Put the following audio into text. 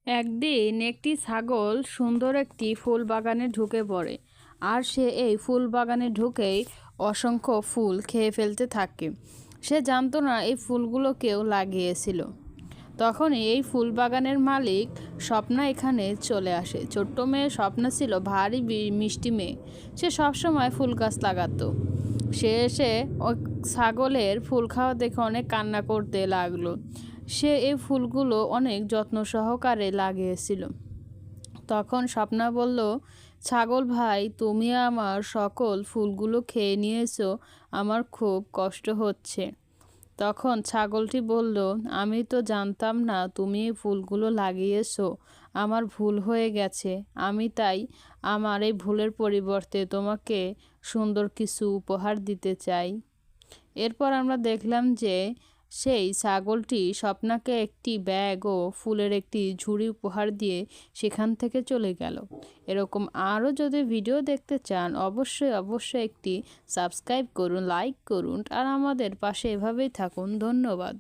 একদিন একটি ছাগল সুন্দর একটি ফুল বাগানে ঢুকে পড়ে, আর সে এই ফুল বাগানে ঢুকেই অসংখ্য ফুল খেয়ে ফেলতে থাকে। সে জানতো না এই ফুলগুলো কেউ লাগিয়েছিল। তখনই এই ফুল বাগানের মালিক স্বপ্না এখানে চলে আসে। ছোট্ট মেয়ে স্বপ্না ছিল ভারী মিষ্টি মেয়ে। সে সবসময় ফুল গাছ লাগাতো। সে এসে ওই ছাগলের ফুল খাওয়া দেখে অনেক কান্না করতে লাগলো। সে এই ফুলগুলো অনেক যত্ন সহকারে লাগিয়েছিল। তখন স্বপ্না বলল, ছাগল ভাই, তুমি আমার সকল ফুলগুলো খেয়ে নিয়েছো, আমার খুব কষ্ট হচ্ছে। তখন ছাগলটি বলল, আমি তো জানতাম না তুমি এই ফুলগুলো লাগিয়েছো, আমার ভুল হয়ে গেছে। আমি তাই আমার এই ভুলের পরিবর্তে তোমাকে সুন্দর কিছু উপহার দিতে চাই। এরপর আমরা দেখলাম যে সেই ছাগলটি স্বপ্নাকে একটি ব্যাগ ও ফুলের একটি ঝুড়ি উপহার দিয়ে সেখান থেকে চলে গেল। এরকম আরও যদি ভিডিও দেখতে চান অবশ্যই একটি সাবস্ক্রাইব করুন, লাইক করুন, আর আমাদের পাশে এভাবেই থাকুন। ধন্যবাদ।